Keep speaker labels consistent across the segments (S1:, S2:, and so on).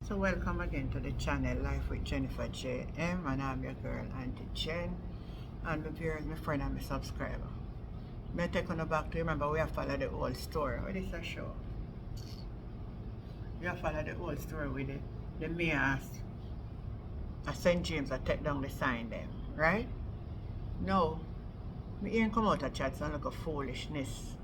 S1: So welcome again to the channel Life with Jennifer J.M. and I'm your girl Auntie Jen and my viewers, my friend and my subscriber. May I take on back to remember we have followed the old story. What is that show? We have followed the old story with the mayor at St. James that take down the sign them, right? No, me ain't come out of chat so look of foolishness.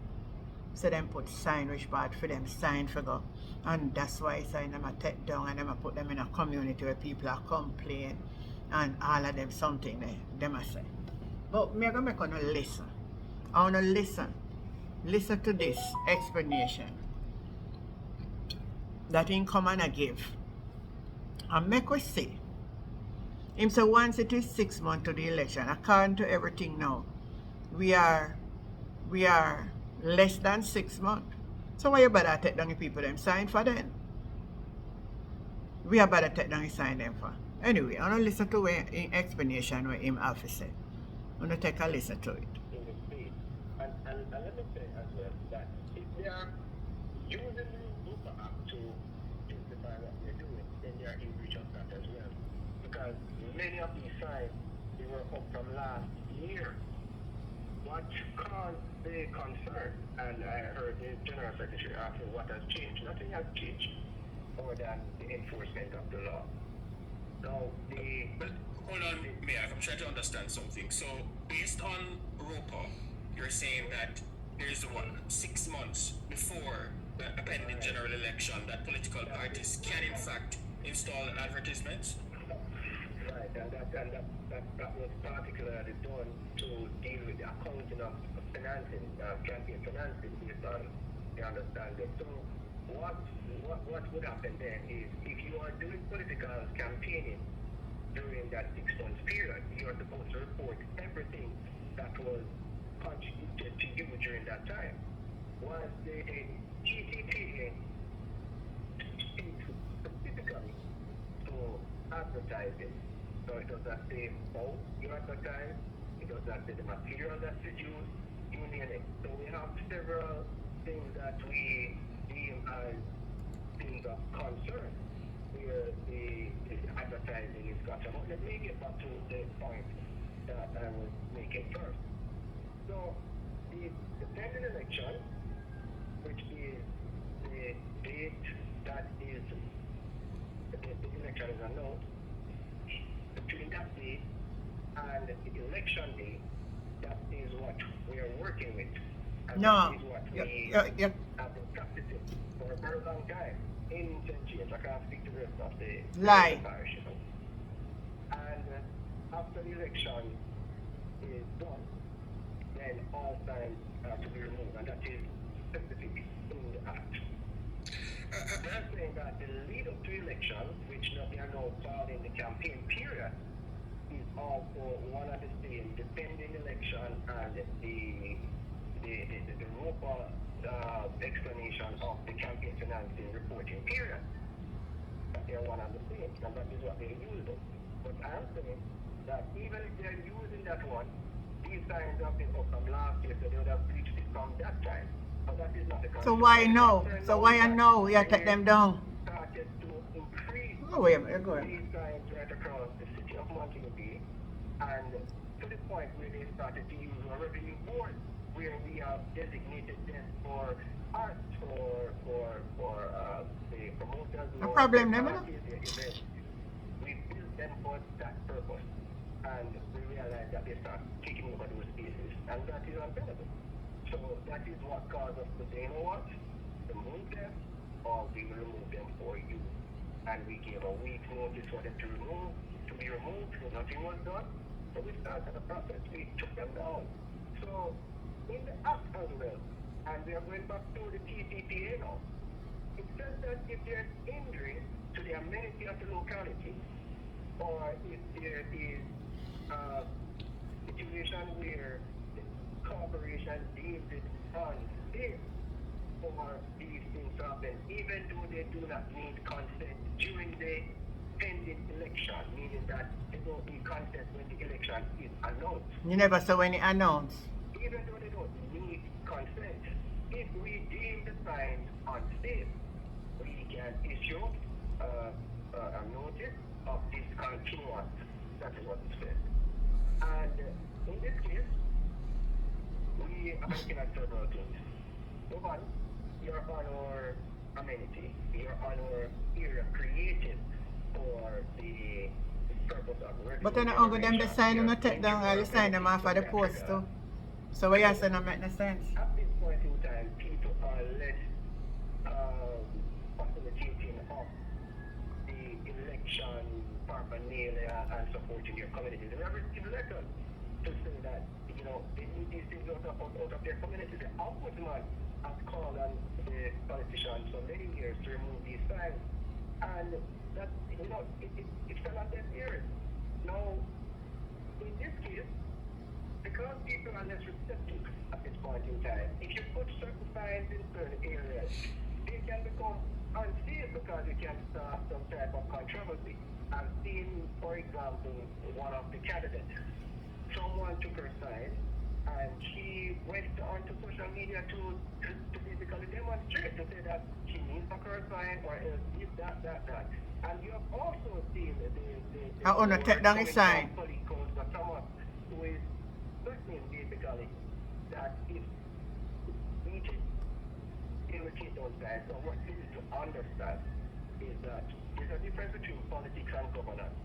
S1: So them put sign which part for them sign for go. And that's why sign them a take down and them a put them in a community where people are complain and all of them something them a say. But me gonna make you listen. I wanna listen. Listen to this explanation that him come and I give. And make us see. Him say once it is 6 months to the election, according to everything now, we are less than 6 months. So why you better take down the people them sign for then? We are better take down the sign them for. Anyway, I want to listen to the explanation what him have to say. I want to take a listen to it.
S2: And let me say as well that if they are using the Super Act to justify what they're doing, then they are in breach of that as well. Because many of these signs, they were up from last year. What caused the concern, and I heard the General Secretary asking what has changed. Nothing has changed more than the enforcement of the law. Now,
S3: But hold on, Mayor, I'm trying to understand something. So, based on ROPA, you're saying that there's 6 months before the pending general election that political parties can in fact install advertisements?
S2: right, and that was particularly done to deal with the accounting of financing, campaign financing based on the understanding. So what would happen then is if you are doing political campaigning during that 6 months period, you are supposed to report everything that was contributed to you during that time. Was the GTPA specifically to advertising? So it does not say how you advertise, it does not say the material that's used, you name it. So we have several things that we deem as things of concern where the advertising is got. But let me get back to the point that I was making first. So the pending election, which is the date that is the election is announced, between that date and the election day, that is what we are working with. And
S1: No.
S2: that is what we
S1: You
S2: have been practicing for a very long time in St. James. I can't speak to the rest of the
S1: Lie.
S2: parish. And after the election is done, then all signs are to be removed, and that is specific in the Act. They're saying that the lead up to election, which they are now calling the campaign period, is also one of the same, the pending election and the ROPA explanation of the campaign financing reporting period. That they are one of the same, and that is what they're using. But I'm saying that even if they're using that one, these signs have been up from last year, so they would have reached it from that time. But that is not the concern.
S1: so why no? So why I know we are take them down?
S2: Started to increase
S1: Oh wait a minute, go ahead.
S2: these signs right across the city of Montego Bay, and to the point where they started to use a revenue board where we have designated them for art, for the promoters.
S1: No problem,
S2: the
S1: never.
S2: parties, the events. We built them for that purpose, and we realized that they start taking over those spaces, and that is untenable. So that is what caused us to say, you know what, remove them, or we will remove them for you. And we gave a week's notice for them to be removed, so nothing was done. So we started the process, we took them down. So in the Act as well, and we are going back to the TCPA now, it says that if there's injury to the amenity of the locality, or if there is a situation where the corporation deems it unsafe for these things to happen, even though they do not need consent during the pending election, meaning that they don't need consent when the election is announced.
S1: You never saw any announce.
S2: Even though they don't need consent, if we deem the sign unsafe, we can issue motive of this continuance. That is what it says. And in this case, we are looking at several things. Number one, you're on our amenity, you're on our area created for the purpose of revenue.
S1: But then I'm them the sign and take down all the sign them off of the post too. So what you saying don't make no sense.
S2: At this point in time, people are less facilitating of the election paraphernalia and supporting your communities. They never received letters to say that, you know, they need these things out of their communities. The ombudsman has called on the politicians for many years to remove these signs. And that, you know, it fell on deaf ears. Now, in this case, because people are less receptive at this point in time, if you put certain signs in certain areas, they can become unsafe because you can start some type of controversy. I've seen, for example, one of the candidates, someone took her sign and she went onto social media to basically demonstrate to say that she needs a curse sign or else this, that. And you have also seen the
S1: I wanna take down the sign.
S2: Police codes for someone who is threatening basically that if we can irritate those guys, so what we need to understand is that there's a difference between politics and governance.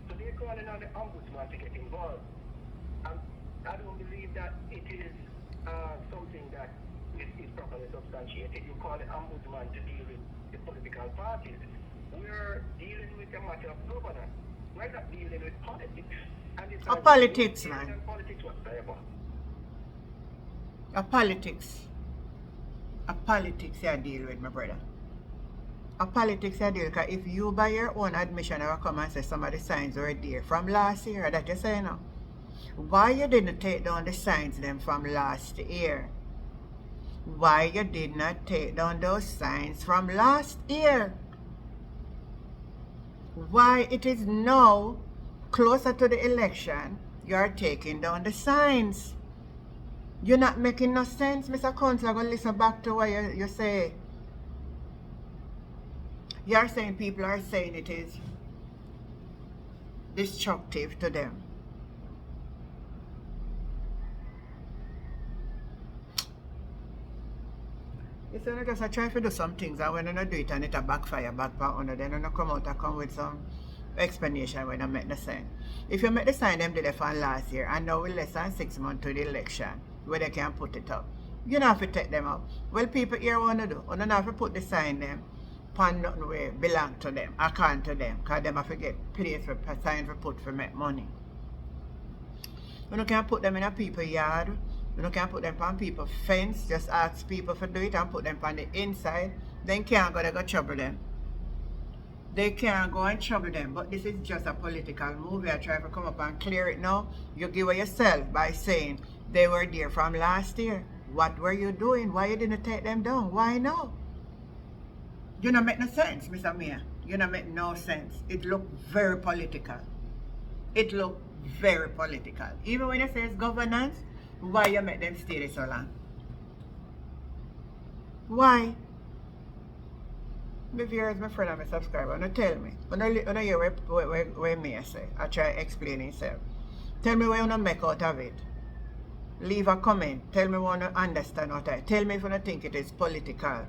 S2: So they're calling on the ombudsman to get involved. And I don't believe that it is something that is properly substantiated. You call the ombudsman to deal with the political parties. We're dealing with a matter of governance. We're not dealing with politics. And it's
S1: Politics, man.
S2: Politics whatsoever.
S1: A politics you deal with, my brother. A politics you deal with, because if you by your own admission ever come and say some of the signs were there from last year, that you say now. Why you didn't take down the signs them from last year? Why you did not take down those signs from last year? Why it is now, closer to the election, you are taking down the signs? You're not making no sense, Mr. Council. I'm going to listen back to what you say. You are saying people are saying it is destructive to them. You see, I just try to do some things, and when I do it and it a backfire back on, then I come out and come with some explanation when I make the sign. If you make the sign them did it from last year, and now we're less than 6 months to the election, where they can put it up, you don't have to take them up. Well, people here want to do, you don't have to put the sign them upon nothing where belong to them, account to them, because them have to get place for sign for put for make money. You can't put them in a people's yard. You can't put them on people's fence. Just ask people to do it and put them on the inside. Then can't go, they go trouble them. They can't go and trouble them. But this is just a political move. I try to come up and clear it now. You give it yourself by saying they were there from last year. What were you doing? Why you didn't take them down? Why now? You don't make no sense, Mr. Mayor. You don't make no sense. It looked very political. It looked very political. Even when you say it's governance, why you make them stay there so long? Why? My viewers, my friend and my subscriber, now tell me. When I hear what me say, I try to explain itself. Tell me what you make out of it. Leave a comment. Tell me what you understand out of it. Tell me if you think it is political.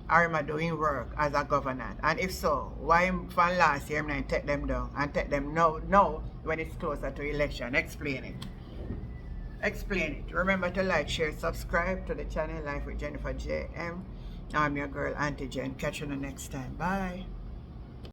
S1: Or am I doing work as a governor? And if so, why from last year I take them down and take them now when it's closer to election? Explain it. Explain it. Remember to like, share, subscribe to the channel Life with Jennifer JM. I'm your girl Auntie Jen. Catch you the next time. Bye.